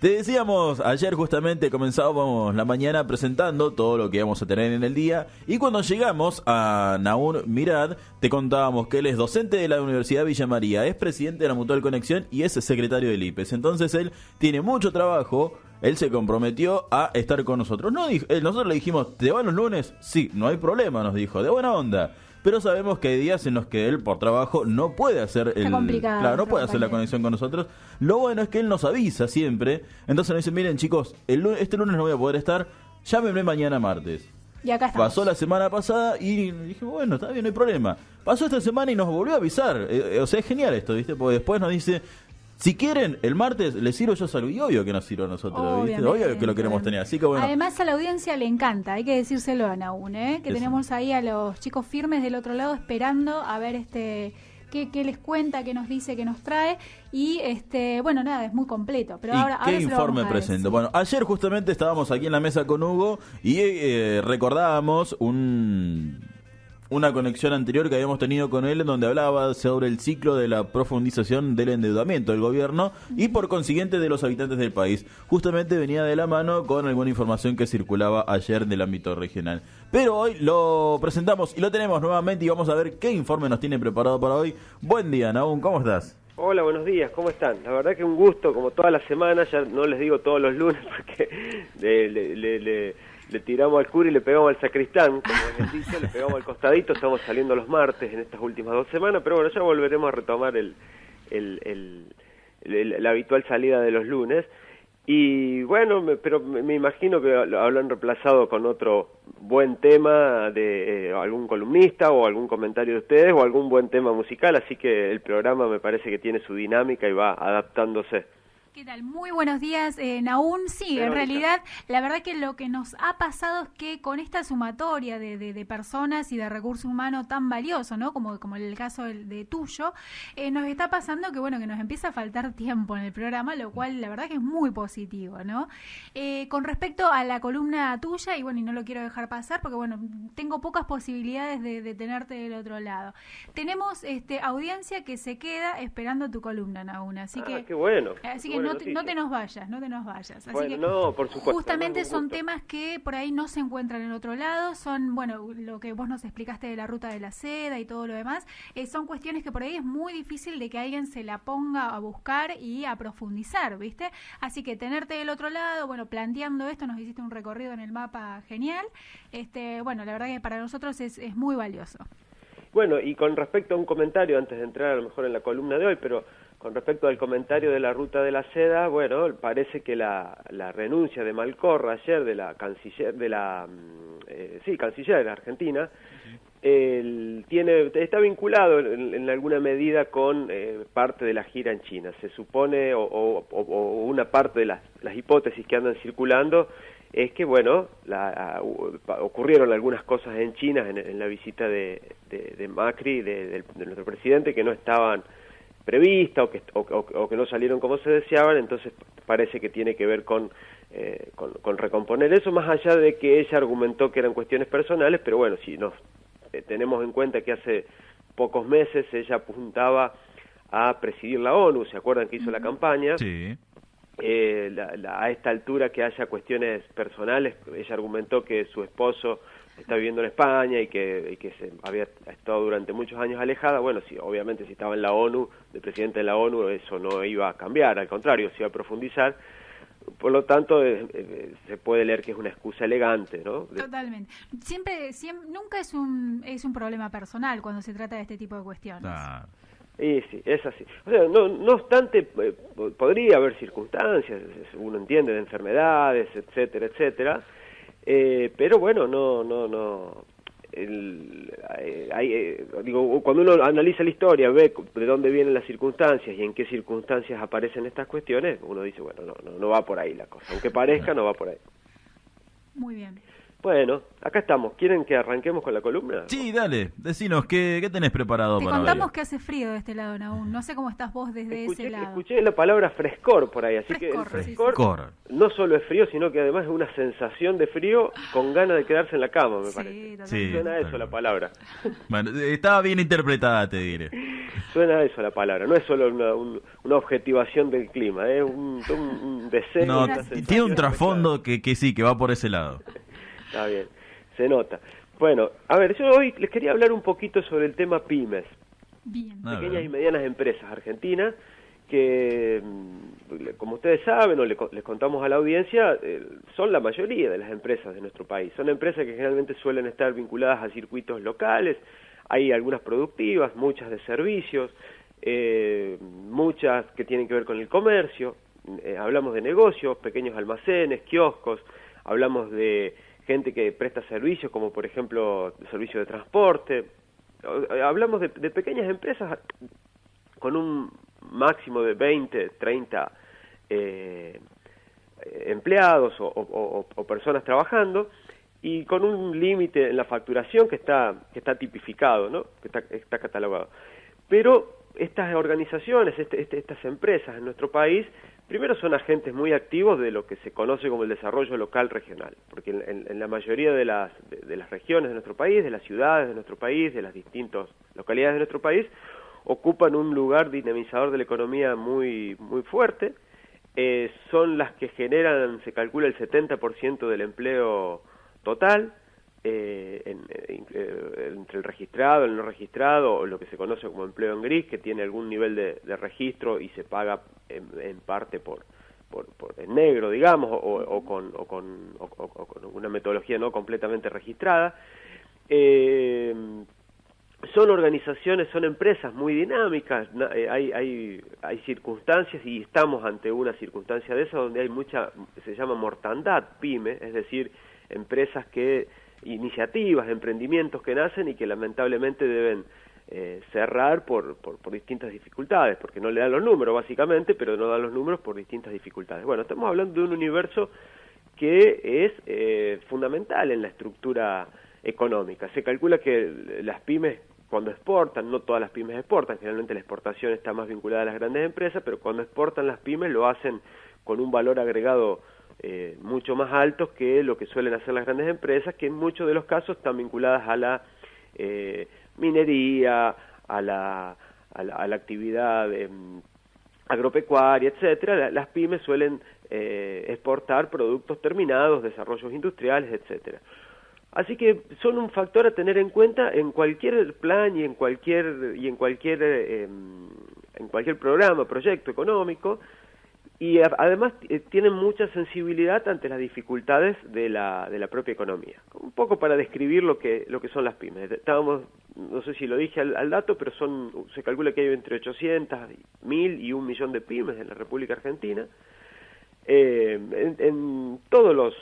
Te decíamos, ayer justamente comenzábamos la mañana presentando todo lo que íbamos a tener en el día, y cuando llegamos a Naún Mirad, te contábamos que él es docente de la Universidad Villa María, es presidente de la Mutual Conexión y es secretario del IPES. Entonces él tiene mucho trabajo, él se comprometió a estar con nosotros. Nosotros le dijimos, ¿te van los lunes? Sí, no hay problema, nos dijo, de buena onda. Pero sabemos que hay días en los que él, por trabajo, no puede hacer no puede hacer la conexión con nosotros. Lo bueno es que él nos avisa siempre. Entonces nos dice, miren chicos, este lunes no voy a poder estar, llámenme mañana martes. Y acá estamos. Pasó la semana pasada y dije, bueno, está bien, no hay problema. Pasó esta semana y nos volvió a avisar. O sea, es genial esto, ¿viste? Porque después nos dice, si quieren, el martes les sirvo yo salud. Y obvio que nos sirve a nosotros, ¿viste? Obvio que lo queremos tener. Así que bueno. Además, a la audiencia le encanta, hay que decírselo a Naún, que eso. Tenemos ahí a los chicos firmes del otro lado esperando a ver qué les cuenta, qué nos dice, qué nos trae. Y bueno, nada, es muy completo. Pero ahora ¿qué informe presento? Bueno, ayer justamente estábamos aquí en la mesa con Hugo y recordábamos una conexión anterior que habíamos tenido con él, en donde hablaba sobre el ciclo de la profundización del endeudamiento del gobierno y por consiguiente de los habitantes del país. Justamente venía de la mano con alguna información que circulaba ayer del ámbito regional. Pero hoy lo presentamos y lo tenemos nuevamente y vamos a ver qué informe nos tiene preparado para hoy. Buen día, Naún, ¿cómo estás? Hola, buenos días, ¿cómo están? La verdad que un gusto, como todas las semanas, ya no les digo todos los lunes porque le tiramos al cura y le pegamos al sacristán, como es el dicho, le pegamos al costadito, estamos saliendo los martes en estas últimas 2 semanas, pero bueno, ya volveremos a retomar la habitual salida de los lunes. Y bueno, pero me imagino que lo habrán reemplazado con otro buen tema de algún columnista o algún comentario de ustedes o algún buen tema musical, así que el programa me parece que tiene su dinámica y va adaptándose. ¿Qué tal? Muy buenos días, Naún. Sí, en realidad, la verdad que lo que nos ha pasado es que con esta sumatoria de personas y de recurso humano tan valioso, ¿no? Como el caso de tuyo, nos está pasando que, bueno, que nos empieza a faltar tiempo en el programa, lo cual la verdad que es muy positivo, ¿no? Con respecto a la columna tuya, y bueno, y no lo quiero dejar pasar porque, bueno, tengo pocas posibilidades de tenerte del otro lado. Tenemos audiencia que se queda esperando tu columna, Naún, así que... qué bueno. Así que no te nos vayas. Así bueno, que no, por supuesto. justamente son temas que por ahí no se encuentran en otro lado, son, bueno, lo que vos nos explicaste de la ruta de la seda y todo lo demás, son cuestiones que por ahí es muy difícil de que alguien se la ponga a buscar y a profundizar, ¿viste? Así que tenerte del otro lado, bueno, planteando esto, nos hiciste un recorrido en el mapa genial, bueno, la verdad que para nosotros es muy valioso. Bueno, y con respecto a un comentario, antes de entrar a lo mejor en la columna de hoy, pero con respecto al comentario de la ruta de la seda, bueno, parece que la renuncia de Malcorra ayer, de la canciller de la canciller de la Argentina, está vinculado en alguna medida con parte de la gira en China. Se supone, o una parte de las hipótesis que andan circulando es que, bueno, ocurrieron algunas cosas en China en la visita de Macri, de nuestro presidente, que no estaban previstas o que no salieron como se deseaban, entonces parece que tiene que ver con recomponer eso, más allá de que ella argumentó que eran cuestiones personales, pero bueno, si nos tenemos en cuenta que hace pocos meses ella apuntaba a presidir la ONU, ¿se acuerdan que hizo la campaña? Sí. A esta altura que haya cuestiones personales, ella argumentó que su esposo está viviendo en España y que se había estado durante muchos años alejada. Bueno, sí, obviamente si estaba en la ONU, de presidente de la ONU, eso no iba a cambiar, al contrario, se iba a profundizar. Por lo tanto, se puede leer que es una excusa elegante, ¿no? Totalmente. Siempre nunca es un problema personal cuando se trata de este tipo de cuestiones. Ah. Y sí, es así. O sea, no obstante, podría haber circunstancias, uno entiende, de enfermedades, etcétera, etcétera, pero bueno, cuando uno analiza la historia, ve de dónde vienen las circunstancias y en qué circunstancias aparecen estas cuestiones, uno dice, bueno, no va por ahí la cosa, aunque parezca, no va por ahí. Muy bien. Bueno, acá estamos. ¿Quieren que arranquemos con la columna? Sí, dale, decinos, ¿qué tenés preparado Te para hoy? contamos que hace frío de este lado, Nahún. No sé cómo estás vos desde ese lado. Escuché la palabra frescor por ahí, así Frescor, que el sí, frescor no solo es frío, sino que además es una sensación de frío con ganas de quedarse en la cama, me parece. Totalmente. Suena a eso la palabra. Bueno, estaba bien interpretada, te diré. Suena a eso la palabra, no es solo una objetivación del clima, es un deseo. No, una tiene sensación un trasfondo que sí, que va por ese lado. Está bien, se nota. Bueno, a ver, yo hoy les quería hablar un poquito sobre el tema pymes, Bien. pequeñas y medianas empresas argentinas, que como ustedes saben o les contamos a la audiencia, son la mayoría de las empresas de nuestro país. Son empresas que generalmente suelen estar vinculadas a circuitos locales, hay algunas productivas, muchas de servicios, muchas que tienen que ver con el comercio, hablamos de negocios, pequeños almacenes, kioscos, hablamos de gente que presta servicios como por ejemplo servicio de transporte, hablamos de pequeñas empresas con un máximo de 20, 30 empleados o personas trabajando y con un límite en la facturación que está tipificado, ¿no? que está catalogado. Pero estas organizaciones, estas empresas en nuestro país, primero son agentes muy activos de lo que se conoce como el desarrollo local regional, porque en la mayoría de las regiones de nuestro país, de las ciudades de nuestro país, de las distintas localidades de nuestro país, ocupan un lugar dinamizador de la economía muy fuerte, son las que generan, se calcula, el 70% del empleo total, entre el registrado, el no registrado, o lo que se conoce como empleo en gris, que tiene algún nivel de registro y se paga en parte por en negro, digamos, o con una metodología no completamente registrada. Son organizaciones, son empresas muy dinámicas, hay circunstancias y estamos ante una circunstancia de esa donde hay mucha, se llama mortandad pyme, es decir, empresas iniciativas, emprendimientos que nacen y que lamentablemente deben cerrar por distintas dificultades, porque no le dan los números básicamente, pero no dan los números por distintas dificultades. Bueno, estamos hablando de un universo que es fundamental en la estructura económica. Se calcula que las pymes cuando exportan, no todas las pymes exportan, generalmente la exportación está más vinculada a las grandes empresas, pero cuando exportan las pymes lo hacen con un valor agregado mucho más alto que lo que suelen hacer las grandes empresas, que en muchos de los casos están vinculadas a la minería, a la actividad agropecuaria, etcétera. Las pymes suelen exportar productos terminados, desarrollos industriales, etcétera. Así que son un factor a tener en cuenta en cualquier plan y en cualquier programa, proyecto económico, y además tienen mucha sensibilidad ante las dificultades de la propia economía. Un poco para describir lo que son las pymes. No sé si lo dije al dato, pero se calcula que hay entre 800, 1000 y 1 millón de pymes en la República Argentina, en todos los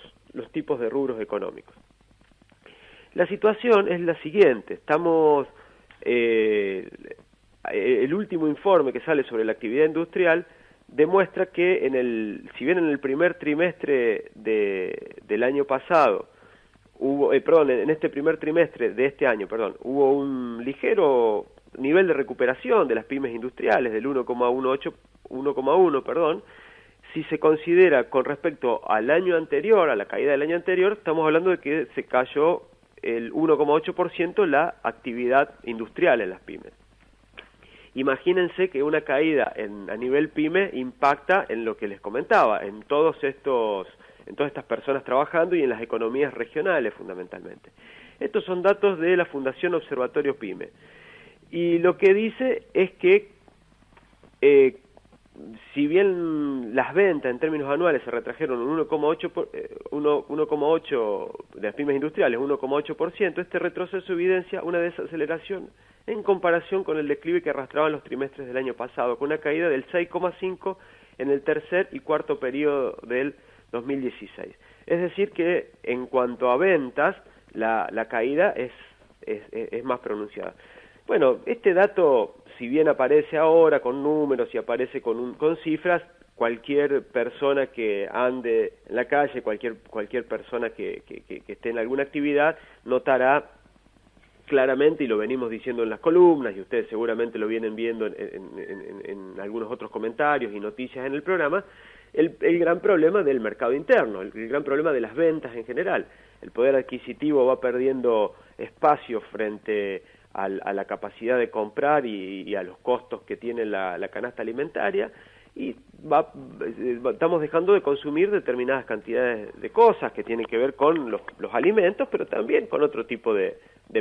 tipos de rubros económicos. La situación es la siguiente, el último informe que sale sobre la actividad industrial demuestra que si bien en el primer trimestre del año pasado en este primer trimestre de este año, hubo un ligero nivel de recuperación de las pymes industriales del 1,1, si se considera con respecto al año anterior, a la caída del año anterior, estamos hablando de que se cayó el 1,8% la actividad industrial en las pymes. Imagínense que una caída a nivel pyme impacta en lo que les comentaba, en todas estas personas trabajando y en las economías regionales fundamentalmente. Estos son datos de la Fundación Observatorio Pyme. Y lo que dice es que si bien las ventas en términos anuales se retrajeron un 1,8% de las pymes industriales, 1,8%, este retroceso evidencia una desaceleración en comparación con el declive que arrastraban los trimestres del año pasado, con una caída del 6,5% en el tercer y cuarto periodo del 2016. Es decir que en cuanto a ventas, la caída es más pronunciada. Bueno, este dato, si bien aparece ahora con números y aparece con cifras, cualquier persona que ande en la calle, cualquier persona que esté en alguna actividad, notará claramente, y lo venimos diciendo en las columnas, y ustedes seguramente lo vienen viendo en algunos otros comentarios y noticias en el programa, el gran problema del mercado interno, el gran problema de las ventas en general. El poder adquisitivo va perdiendo espacio frente a la capacidad de comprar y a los costos que tiene la canasta alimentaria, y estamos dejando de consumir determinadas cantidades de cosas que tienen que ver con los alimentos, pero también con otro tipo de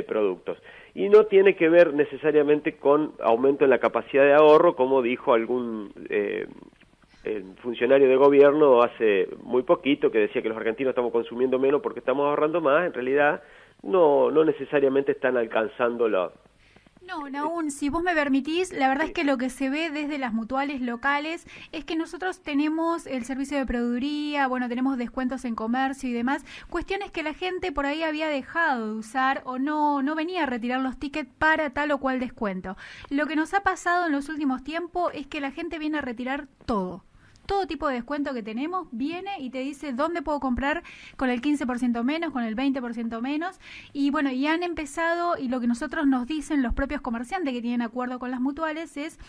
productos. Y no tiene que ver necesariamente con aumento en la capacidad de ahorro, como dijo algún el funcionario de gobierno hace muy poquito, que decía que los argentinos estamos consumiendo menos porque estamos ahorrando más. En realidad no necesariamente están alcanzando la... No, Nahún, si vos me permitís, la verdad es que lo que se ve desde las mutuales locales es que nosotros tenemos el servicio de proveeduría, bueno, tenemos descuentos en comercio y demás, cuestiones que la gente por ahí había dejado de usar o no venía a retirar los tickets para tal o cual descuento. Lo que nos ha pasado en los últimos tiempos es que la gente viene a retirar todo tipo de descuento que tenemos, viene y te dice dónde puedo comprar con el 15% menos, con el 20% menos, y bueno, y han empezado, y lo que nosotros nos dicen los propios comerciantes que tienen acuerdo con las mutuales es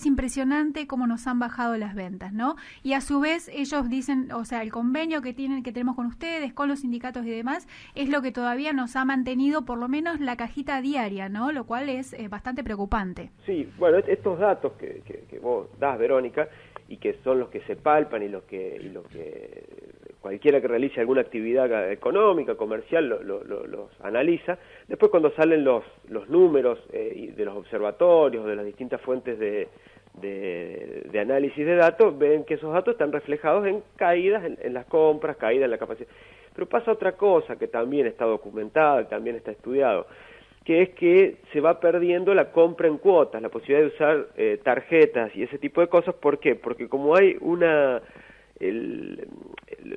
impresionante cómo nos han bajado las ventas, ¿no? Y a su vez ellos dicen, o sea, el convenio que tenemos con ustedes, con los sindicatos y demás, es lo que todavía nos ha mantenido por lo menos la cajita diaria, ¿no? Lo cual es bastante preocupante. Sí, bueno, estos datos que vos das, Verónica, y que son los que se palpan y los que cualquiera que realice alguna actividad económica, comercial, los analiza. Después, cuando salen los números de los observatorios, de las distintas fuentes de análisis de datos, ven que esos datos están reflejados en caídas en las compras, caídas en la capacidad. Pero pasa otra cosa que también está documentada, también está estudiado, que es que se va perdiendo la compra en cuotas, la posibilidad de usar tarjetas y ese tipo de cosas. ¿Por qué? Porque como hay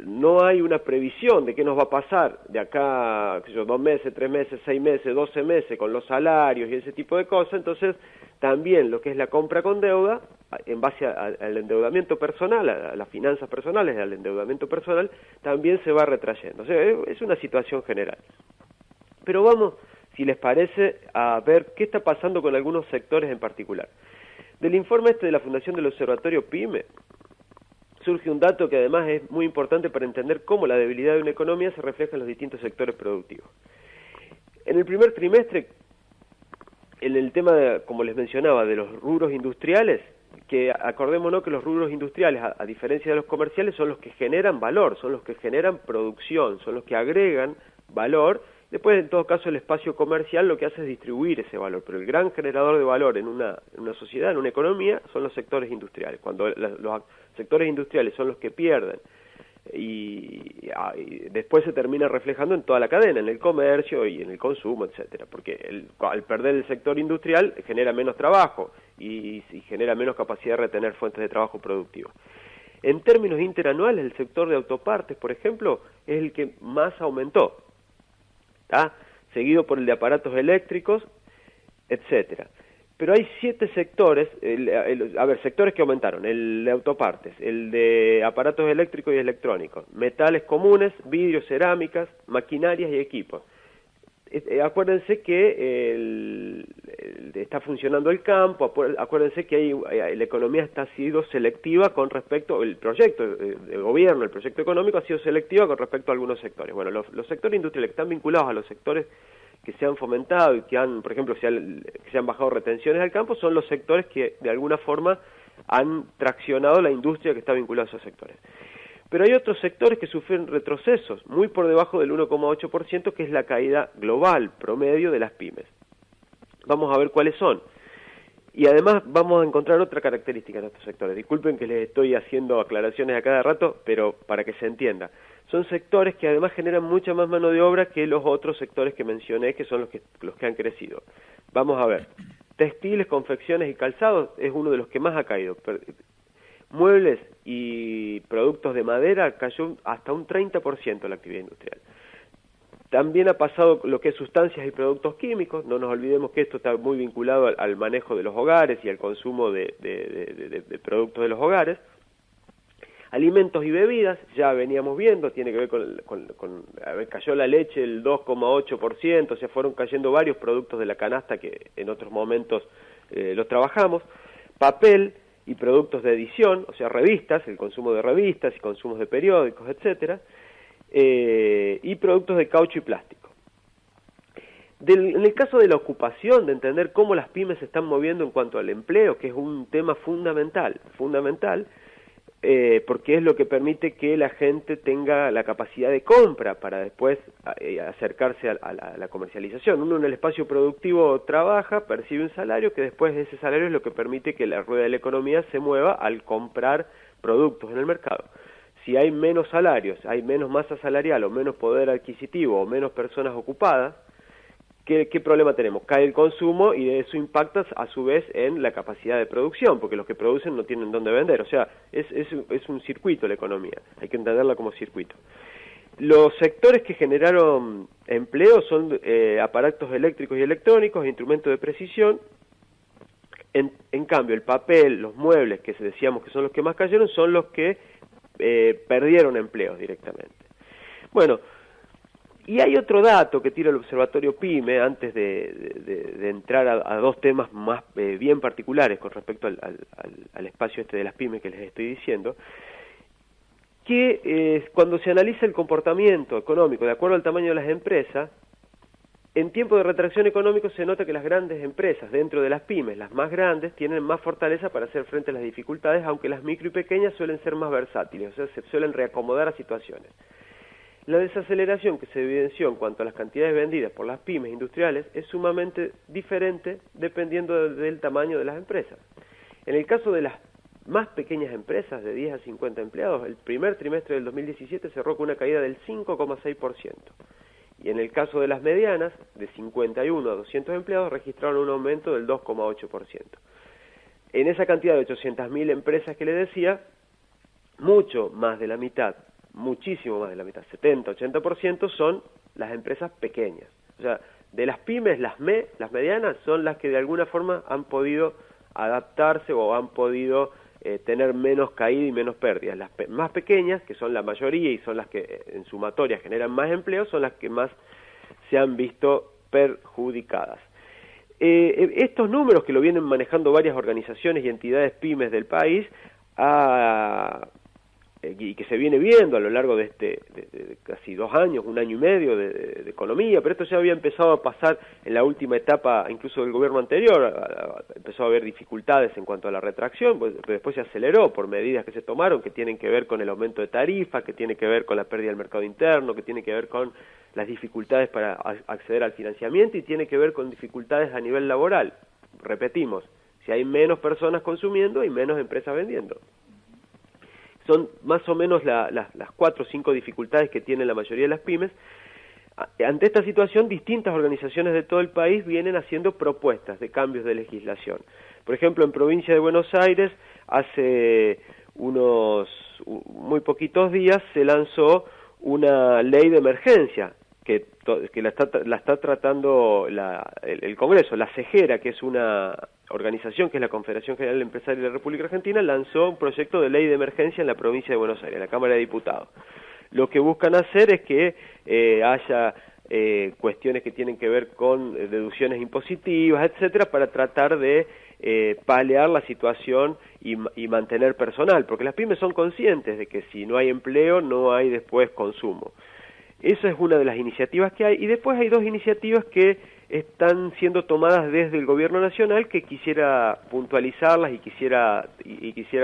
no hay una previsión de qué nos va a pasar de acá, 2 meses, 3 meses, 6 meses, 12 meses, con los salarios y ese tipo de cosas, entonces también lo que es la compra con deuda, en base al endeudamiento personal, a las finanzas personales, al endeudamiento personal, también se va retrayendo. O sea, es una situación general. Pero vamos, si les parece, a ver qué está pasando con algunos sectores en particular. Del informe de la Fundación del Observatorio PYME, surge un dato que además es muy importante para entender cómo la debilidad de una economía se refleja en los distintos sectores productivos. En el primer trimestre, en el tema, como les mencionaba, de los rubros industriales, que acordémonos que los rubros industriales, a diferencia de los comerciales, son los que generan valor, son los que generan producción, son los que agregan valor. Después, en todo caso, el espacio comercial lo que hace es distribuir ese valor, pero el gran generador de valor en una sociedad, en una economía, son los sectores industriales. Cuando los sectores industriales son los que pierden y después se termina reflejando en toda la cadena, en el comercio y en el consumo, etcétera, porque al perder el sector industrial genera menos trabajo y genera menos capacidad de retener fuentes de trabajo productivos. En términos interanuales, el sector de autopartes, por ejemplo, es el que más aumentó, seguido por el de aparatos eléctricos, etcétera. Pero hay 7 sectores, sectores que aumentaron: el de autopartes, el de aparatos eléctricos y electrónicos, metales comunes, vidrios, cerámicas, maquinarias y equipos. Acuérdense que está funcionando el campo, acuérdense que la economía está sido selectiva con respecto, el proyecto de gobierno, el proyecto económico ha sido selectivo con respecto a algunos sectores. Bueno, los sectores industriales que están vinculados a los sectores que se han fomentado y que han, por ejemplo, que se han bajado retenciones al campo, son los sectores que de alguna forma han traccionado la industria que está vinculada a esos sectores. Pero hay otros sectores que sufren retrocesos, muy por debajo del 1,8%, que es la caída global, promedio de las pymes. Vamos a ver cuáles son. Y además vamos a encontrar otra característica en estos sectores. Disculpen que les estoy haciendo aclaraciones a cada rato, pero para que se entienda. Son sectores que además generan mucha más mano de obra que los otros sectores que mencioné, que son los que han crecido. Vamos a ver. Textiles, confecciones y calzados es uno de los que más ha caído. Muebles y productos de madera cayó hasta un 30% la actividad industrial. También ha pasado lo que es sustancias y productos químicos. No nos olvidemos que esto está muy vinculado al manejo de los hogares y al consumo de productos de los hogares. Alimentos y bebidas, ya veníamos viendo, tiene que ver cayó la leche el 2,8%, o sea, fueron cayendo varios productos de la canasta que en otros momentos los trabajamos. Papel y productos de edición, o sea, revistas, el consumo de revistas y consumos de periódicos, etcétera, y productos de caucho y plástico. En el caso de la ocupación, de entender cómo las pymes se están moviendo en cuanto al empleo, que es un tema fundamental, porque es lo que permite que la gente tenga la capacidad de compra para después acercarse a la comercialización. Uno en el espacio productivo trabaja, percibe un salario, que después ese salario es lo que permite que la rueda de la economía se mueva al comprar productos en el mercado. Si hay menos salarios, hay menos masa salarial o menos poder adquisitivo o menos personas ocupadas, ¿qué problema tenemos? Cae el consumo y eso impacta a su vez en la capacidad de producción, porque los que producen no tienen dónde vender. O sea, es un circuito la economía, hay que entenderla como circuito. Los sectores que generaron empleo son aparatos eléctricos y electrónicos, instrumentos de precisión. En cambio, el papel, los muebles, que decíamos que son los que más cayeron, son los que perdieron empleos directamente. Bueno, y hay otro dato que tira el Observatorio PYME, antes de entrar a dos temas más bien particulares con respecto al espacio de las pymes que les estoy diciendo, que cuando se analiza el comportamiento económico de acuerdo al tamaño de las empresas, en tiempo de retracción económica se nota que las grandes empresas dentro de las pymes, las más grandes, tienen más fortaleza para hacer frente a las dificultades, aunque las micro y pequeñas suelen ser más versátiles, o sea, se suelen reacomodar a situaciones. La desaceleración que se evidenció en cuanto a las cantidades vendidas por las pymes industriales es sumamente diferente dependiendo del tamaño de las empresas. En el caso de las más pequeñas empresas, de 10 a 50 empleados, el primer trimestre del 2017 cerró con una caída del 5,6%. Y en el caso de las medianas, de 51 a 200 empleados, registraron un aumento del 2,8%. En esa cantidad de 800.000 empresas que les decía, mucho más de la mitad, muchísimo más de la mitad, 70-80% son las empresas pequeñas. O sea, de las pymes, las medianas son las que de alguna forma han podido adaptarse o han podido tener menos caída y menos pérdidas. Las más pequeñas, que son la mayoría y son las que en sumatoria generan más empleo, son las que más se han visto perjudicadas. Estos números que lo vienen manejando varias organizaciones y entidades pymes del país, y que se viene viendo a lo largo de casi 2 años, 1 año y medio de economía, pero esto ya había empezado a pasar en la última etapa incluso del gobierno anterior, empezó a haber dificultades en cuanto a la retracción, pues después se aceleró por medidas que se tomaron que tienen que ver con el aumento de tarifa, que tiene que ver con la pérdida del mercado interno, que tiene que ver con las dificultades para acceder al financiamiento y tiene que ver con dificultades a nivel laboral. Repetimos, si hay menos personas consumiendo, hay menos empresas vendiendo. Son más o menos las 4 o 5 dificultades que tienen la mayoría de las pymes. Ante esta situación, distintas organizaciones de todo el país vienen haciendo propuestas de cambios de legislación. Por ejemplo, en provincia de Buenos Aires, hace unos muy poquitos días se lanzó una ley de emergencia que la está tratando el Congreso. La CEGERA, que es una organización que es la Confederación General Empresaria de la República Argentina, lanzó un proyecto de ley de emergencia en la provincia de Buenos Aires, en la Cámara de Diputados. Lo que buscan hacer es que haya cuestiones que tienen que ver con deducciones impositivas, etcétera, para tratar de paliar la situación y mantener personal, porque las pymes son conscientes de que si no hay empleo, no hay después consumo. Esa es una de las iniciativas que hay, y después hay 2 iniciativas que están siendo tomadas desde el Gobierno Nacional que quisiera puntualizarlas y quisiera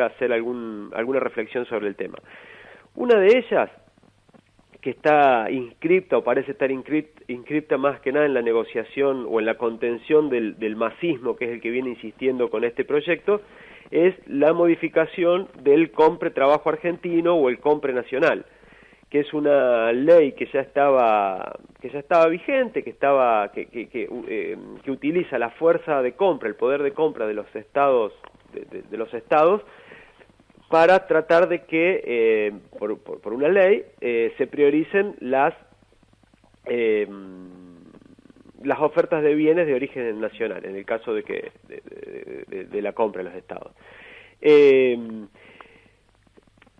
hacer alguna reflexión sobre el tema. Una de ellas, que está inscripta o parece estar inscripta más que nada en la negociación o en la contención del masismo, que es el que viene insistiendo con este proyecto, es la modificación del compre trabajo argentino o el compre nacional, que es una ley que ya estaba vigente, que utiliza la fuerza de compra, el poder de compra de los estados, de los estados, para tratar de que por una ley se prioricen las ofertas de bienes de origen nacional, en el caso de la compra de los estados.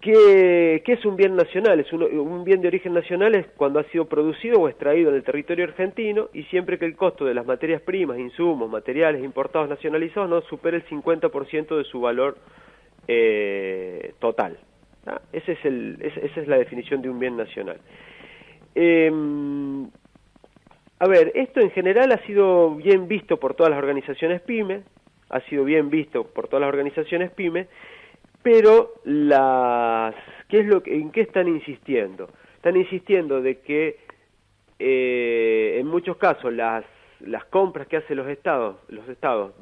¿Qué es un bien nacional? Un bien de origen nacional es cuando ha sido producido o extraído en el territorio argentino y siempre que el costo de las materias primas, insumos, materiales importados nacionalizados no supere el 50% de su valor total. ¿Ah? Esa es la definición de un bien nacional. A ver, esto en general ha sido bien visto por todas las organizaciones PYME, pero ¿en qué están insistiendo? Están insistiendo de que en muchos casos las compras que hacen los estados,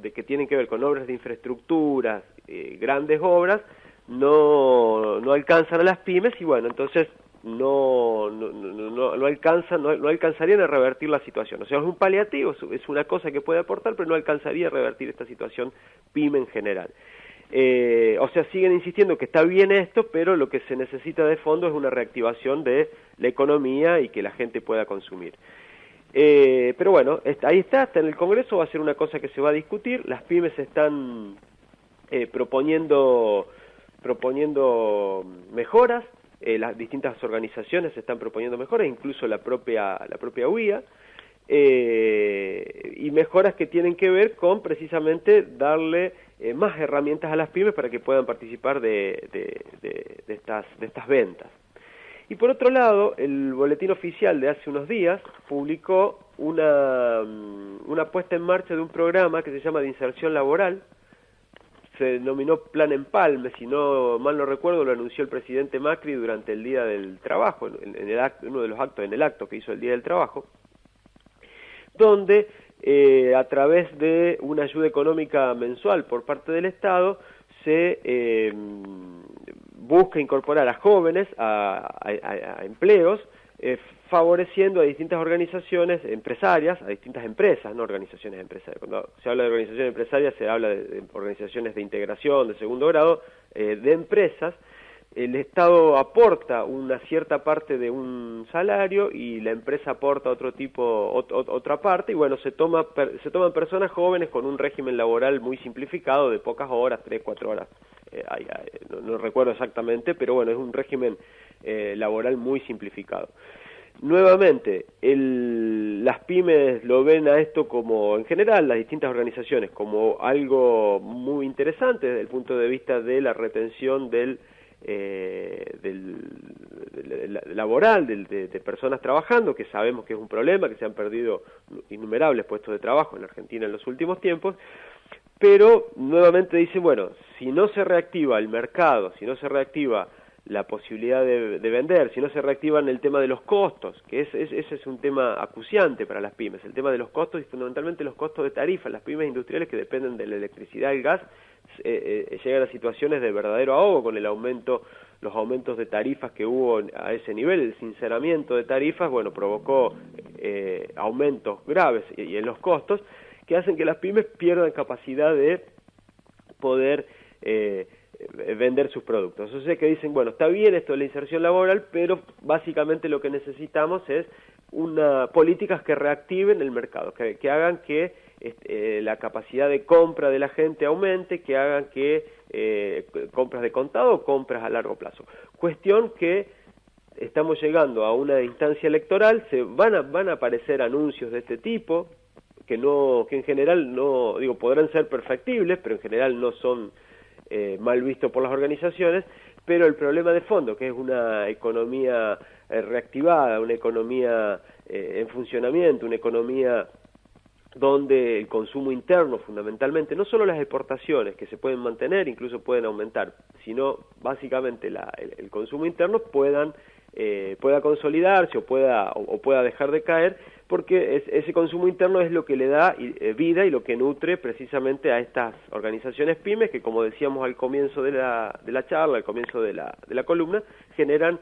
de que tienen que ver con obras de infraestructura, grandes obras, no alcanzan a las pymes y bueno, entonces no alcanzarían a revertir la situación. O sea, es un paliativo, es una cosa que puede aportar, pero no alcanzaría a revertir esta situación pyme en general. O sea, siguen insistiendo que está bien esto, pero lo que se necesita de fondo es una reactivación de la economía y que la gente pueda consumir. Pero bueno, ahí está en el Congreso, va a ser una cosa que se va a discutir. Las pymes están proponiendo mejoras, las distintas organizaciones están proponiendo mejoras, incluso la propia UIA, y mejoras que tienen que ver con precisamente darle más herramientas a las pymes para que puedan participar de estas ventas. Y por otro lado, el Boletín Oficial de hace unos días publicó una puesta en marcha de un programa que se llama de inserción laboral. Se denominó Plan Empalme, si no mal no recuerdo, lo anunció el presidente Macri durante el Día del Trabajo, uno de los actos, en el acto que hizo el Día del Trabajo, donde a través de una ayuda económica mensual por parte del Estado se busca incorporar a jóvenes a empleos, favoreciendo a distintas organizaciones empresarias, a distintas empresas, no organizaciones empresarias. Cuando se habla de organizaciones empresarias se habla de organizaciones de integración, de segundo grado, de empresas. El Estado aporta una cierta parte de un salario y la empresa aporta otra parte, y bueno, se toman personas jóvenes con un régimen laboral muy simplificado, de pocas horas, 3, 4 horas, no recuerdo exactamente, pero bueno, es un régimen laboral muy simplificado. Nuevamente, las pymes lo ven a esto como, en general, las distintas organizaciones, como algo muy interesante desde el punto de vista de la retención laboral de personas trabajando, que sabemos que es un problema, que se han perdido innumerables puestos de trabajo en la Argentina en los últimos tiempos, pero nuevamente dicen, bueno, si no se reactiva el mercado, si no se reactiva la posibilidad de vender, si no se reactivan el tema de los costos, que ese es un tema acuciante para las pymes, el tema de los costos y fundamentalmente los costos de tarifa. Las pymes industriales que dependen de la electricidad y el gas llegan a situaciones de verdadero ahogo con los aumentos de tarifas que hubo a ese nivel. El sinceramiento de tarifas, bueno, provocó aumentos graves y en los costos que hacen que las pymes pierdan capacidad de poder vender sus productos. O sea que dicen, bueno, está bien esto de la inserción laboral, pero básicamente lo que necesitamos es políticas que reactiven el mercado, que hagan que la capacidad de compra de la gente aumente, que hagan que compras de contado o compras a largo plazo. Cuestión que estamos llegando a una instancia electoral, van a aparecer anuncios de este tipo, que en general no, podrán ser perfectibles, pero en general no son mal visto por las organizaciones, pero el problema de fondo, que es una economía reactivada, una economía en funcionamiento, una economía donde el consumo interno fundamentalmente, no solo las exportaciones que se pueden mantener, incluso pueden aumentar, sino básicamente el consumo interno pueda consolidarse o pueda dejar de caer, porque ese consumo interno es lo que le da vida y lo que nutre precisamente a estas organizaciones pymes que, como decíamos al comienzo de la charla, al comienzo de la columna, generan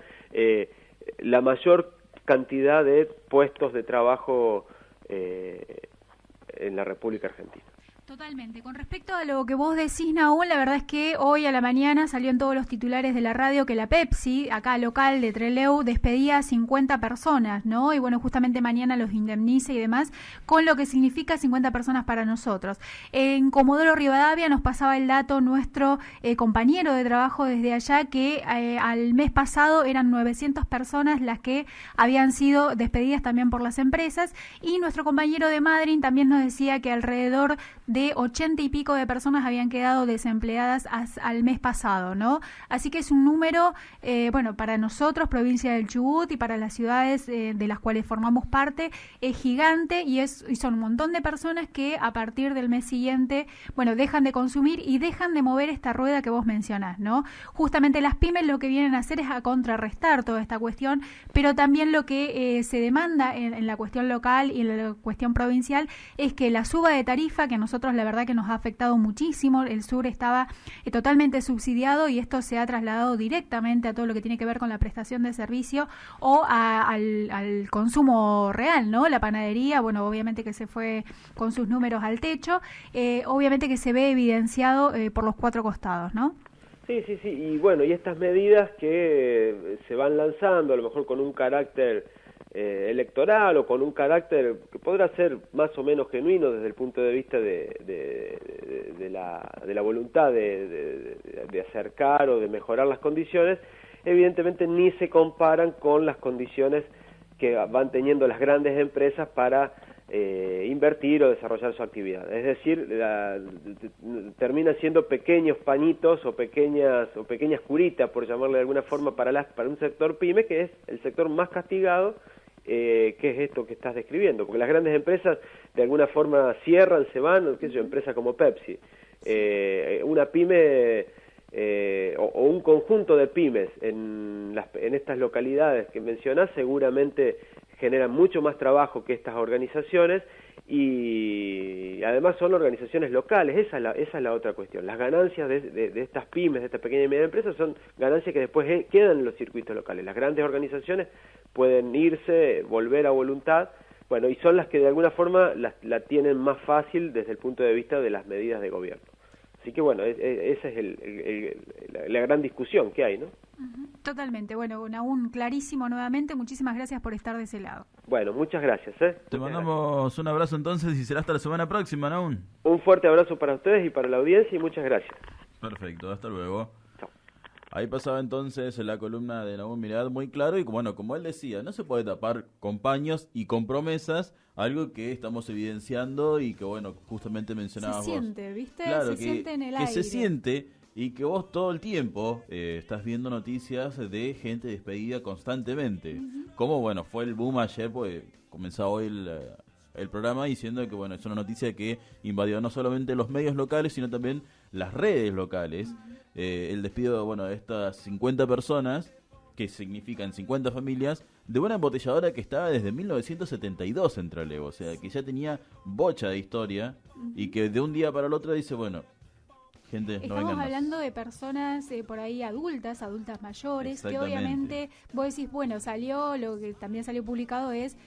la mayor cantidad de puestos de trabajo en la República Argentina. Totalmente. Con respecto a lo que vos decís, Nahún, la verdad es que hoy a la mañana salió en todos los titulares de la radio que la Pepsi, acá local de Trelew, despedía a 50 personas, ¿no? Y bueno, justamente mañana los indemniza y demás, con lo que significa 50 personas para nosotros. En Comodoro Rivadavia nos pasaba el dato nuestro compañero de trabajo desde allá, que al mes pasado eran 900 personas las que habían sido despedidas también por las empresas, y nuestro compañero de Madryn también nos decía que alrededor de 80 y pico de personas habían quedado desempleadas al mes pasado, ¿no? Así que es un número, bueno, para nosotros, provincia del Chubut, y para las ciudades de las cuales formamos parte, es gigante, y son un montón de personas que a partir del mes siguiente, bueno, dejan de consumir y dejan de mover esta rueda que vos mencionás, ¿no? Justamente las pymes lo que vienen a hacer es a contrarrestar toda esta cuestión, pero también lo que se demanda en la cuestión local y en la cuestión provincial es que la suba de tarifa, que nosotros la verdad que nos ha afectado muchísimo, el sur estaba totalmente subsidiado y esto se ha trasladado directamente a todo lo que tiene que ver con la prestación de servicio o al consumo real, ¿no? La panadería, bueno, obviamente que se fue con sus números al techo, obviamente que se ve evidenciado por los cuatro costados, ¿no? Sí, y bueno, y estas medidas que se van lanzando, a lo mejor con un carácter electoral o con un carácter que podrá ser más o menos genuino desde el punto de vista de la voluntad de acercar o de mejorar las condiciones, evidentemente ni se comparan con las condiciones que van teniendo las grandes empresas para invertir o desarrollar su actividad. Es decir, terminan siendo pequeños pañitos o pequeñas curitas, por llamarle de alguna forma, para un sector pyme, que es el sector más castigado, que es esto que estás describiendo, porque las grandes empresas de alguna forma cierran, se van, qué sé yo, empresas como Pepsi, una pyme o un conjunto de pymes en estas localidades que mencionás seguramente generan mucho más trabajo que estas organizaciones, y además son organizaciones locales. Esa es la otra cuestión. Las ganancias de estas pymes, de estas pequeñas y medianas empresas, son ganancias que después quedan en los circuitos locales. Las grandes organizaciones pueden irse, volver a voluntad, bueno, y son las que de alguna forma la tienen más fácil desde el punto de vista de las medidas de gobierno. Así que bueno, esa es la gran discusión que hay, ¿no? Totalmente. Bueno, aún clarísimo nuevamente. Muchísimas gracias por estar de ese lado. Bueno, muchas gracias. Te mandamos un abrazo entonces y será hasta la semana próxima, Nahún. Un fuerte abrazo para ustedes y para la audiencia y muchas gracias. Perfecto, hasta luego. Ahí pasaba entonces la columna de Nahún Mirad, muy claro, y bueno, como él decía, no se puede tapar con paños y con promesas algo que estamos evidenciando y que bueno, justamente mencionabas vos. Se siente, ¿viste? Claro, se siente en el aire. Que se siente, y que vos todo el tiempo estás viendo noticias de gente despedida constantemente. Como bueno, fue el boom ayer, pues comenzaba hoy el programa diciendo que bueno, es una noticia que invadió no solamente los medios locales, sino también las redes locales. El despido, bueno, de estas 50 personas, que significan 50 familias, de una embotelladora que estaba desde 1972 en Trelew, o sea, que ya tenía bocha de historia, y que de un día para el otro dice, bueno, gente, no Estamos vengan más. hablando de personas por ahí adultas mayores, que obviamente vos decís, bueno, salió, lo que también salió publicado es,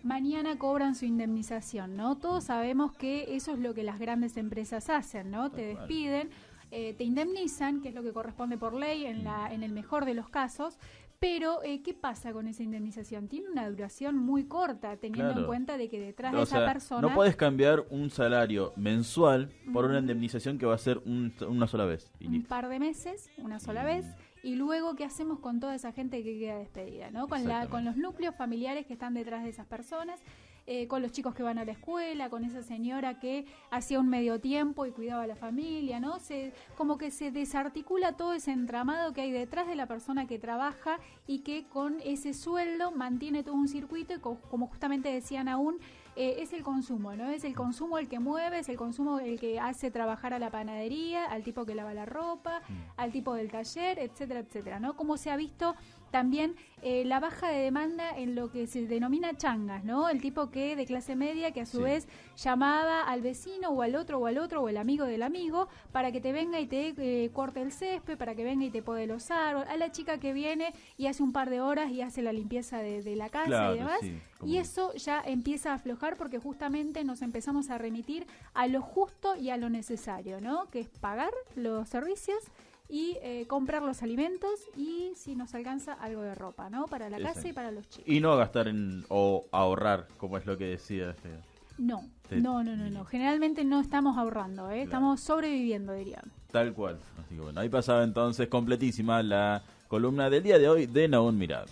mañana cobran su indemnización, ¿no? Todos sabemos que eso es lo que las grandes empresas hacen, ¿no? Te despiden, te indemnizan, que es lo que corresponde por ley en el mejor de los casos, pero ¿qué pasa con esa indemnización? Tiene una duración muy corta, teniendo en cuenta de que detrás de esa persona... No puedes cambiar un salario mensual por una indemnización que va a ser una sola vez. Un par de meses, una sola vez, y luego ¿qué hacemos con toda esa gente que queda despedida? ¿No? Con los núcleos familiares que están detrás de esas personas, con los chicos que van a la escuela, con esa señora que hacía un medio tiempo y cuidaba a la familia, ¿no? Como que se desarticula todo ese entramado que hay detrás de la persona que trabaja y que con ese sueldo mantiene todo un circuito, y como justamente decían aún, es el consumo, ¿no? Es el consumo el que mueve, es el consumo el que hace trabajar a la panadería, al tipo que lava la ropa, al tipo del taller, etcétera, etcétera, ¿no? Como se ha visto también la baja de demanda en lo que se denomina changas, ¿no? El tipo que de clase media que a su vez llamaba al vecino o al otro o el amigo del amigo para que te venga y te corte el césped, para que venga y te pode los árboles, a la chica que viene y hace un par de horas y hace la limpieza de la casa y demás. Y eso ya empieza a aflojar porque justamente nos empezamos a remitir a lo justo y a lo necesario, ¿no? Que es pagar los servicios y comprar los alimentos y si nos alcanza algo de ropa, ¿no? Para la casa y para los chicos. Y no gastar o ahorrar, como es lo que decía. No. Generalmente no estamos ahorrando, Claro. Estamos sobreviviendo, diría. Tal cual. Así que bueno, ahí pasaba entonces completísima la columna del día de hoy de Nahún Mirad.